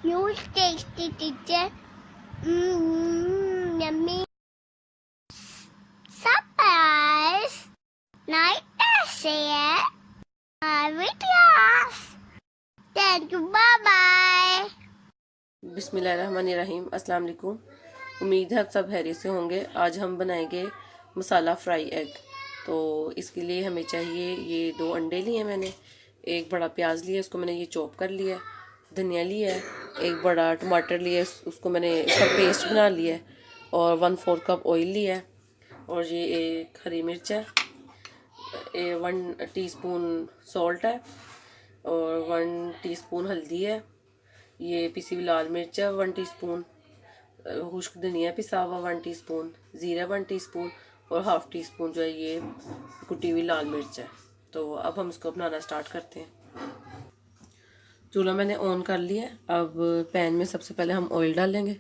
Huge tasty teacher. Yummy. Surprise. Night share. Videos. Thank you. Bye bye. बिस्मिल्लाहिर्रहमानिर्रहीम। अस्सलाम वालेकुम। उम्मीद है सब खैरियत से होंगे। आज हम बनाएंगे मसाला फ्राई एग। तो इसके लिए हमें चाहिए ये 2 अंडे लिए मैंने, एक बड़ा प्याज लिया, उसको मैंने ये चॉप कर लिया, धनिया लिया है, एक बड़ा टमाटर लिया, उसको मैंने इसका पेस्ट बना लिया है, और 1/4 कप ऑयल लिया है, और ये एक हरी मिर्च है, 1 टीस्पून सॉल्ट है, और 1 टीस्पून हल्दी है, ये पिसी हुई लाल मिर्च है 1 टीस्पून, खुश्क धनिया पिसा हुआ 1 टीस्पून, ज़ीरा 1 टीस्पून, और हाफ़ टी स्पून जो है ये कुटी हुई लाल मिर्च है। तो अब हम इसको बनाना स्टार्ट करते हैं। चूल्हा मैंने ऑन कर लिया। अब पैन में सबसे पहले हम ऑयल डालेंगे।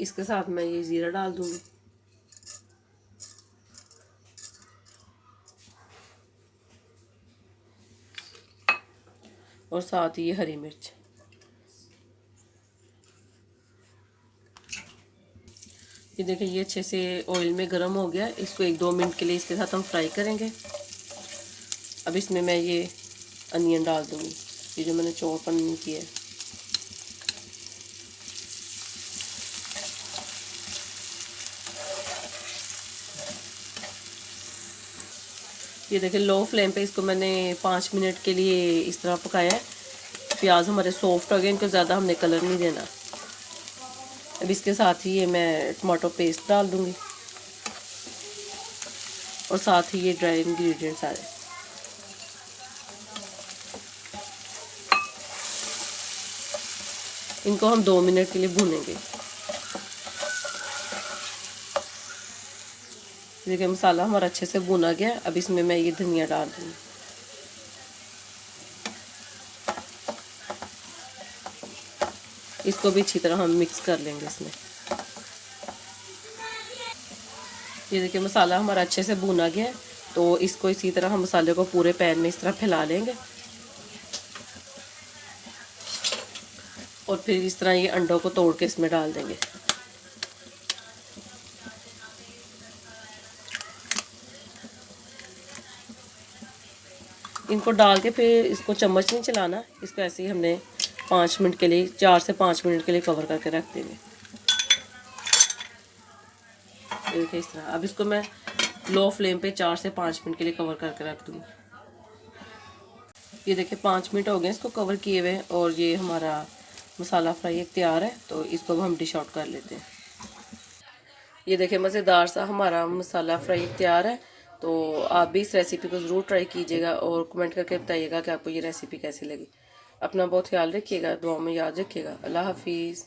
इसके साथ मैं ये ज़ीरा डाल दूँगी, और साथ ही ये हरी मिर्च। ये देखिए ये अच्छे से ऑयल में गर्म हो गया। इसको 1-2 मिनट के लिए इसके साथ हम फ्राई करेंगे। अब इसमें मैं ये अनियन डाल दूँगी, ये जो मैंने चॉप अनियन किया है। ये देखिए लो फ्लेम पे इसको मैंने 5 मिनट के लिए इस तरह पकाया है। प्याज हमारे सॉफ्ट हो गए, इनको ज़्यादा हमने कलर नहीं देना। अब इसके साथ ही ये मैं टमाटो पेस्ट डाल दूँगी, और साथ ही ये ड्राई इंग्रेडिएंट्स सारे। इनको हम 2 मिनट के लिए भूनेंगे। देखिए मसाला हमारा अच्छे से भुना गया। अब इसमें मैं ये धनिया डाल दूँगी। इसको भी अच्छी तरह हम मिक्स कर लेंगे इसमें। ये देखिए मसाला हमारा अच्छे से भुना गया है। तो इसको इसी तरह हम मसाले को पूरे पैन में इस तरह फैला लेंगे, और फिर इस तरह ये अंडों को तोड़ के इसमें डाल देंगे। इनको डाल के फिर इसको चम्मच नहीं चलाना, इसको ऐसे ही हमने 5 मिनट के लिए, 4 से 5 मिनट के लिए कवर करके रख देंगे। देखिए इस तरह। अब इसको मैं लो फ्लेम पे 4 से 5 मिनट के लिए कवर करके रख दूँगी। ये देखिए 5 मिनट हो गए इसको कवर किए हुए, और ये हमारा मसाला फ्राई एक तैयार है। तो इसको हम डिश आउट कर लेते हैं। ये देखिए मज़ेदार सा हमारा मसाला फ्राई तैयार है। तो आप भी इस रेसिपी को ज़रूर ट्राई कीजिएगा, और कमेंट करके बताइएगा कि आपको ये रेसिपी कैसी लगी। अपना बहुत ख्याल रखिएगा, दुआ में याद रखिएगा। अल्लाह हाफिज़।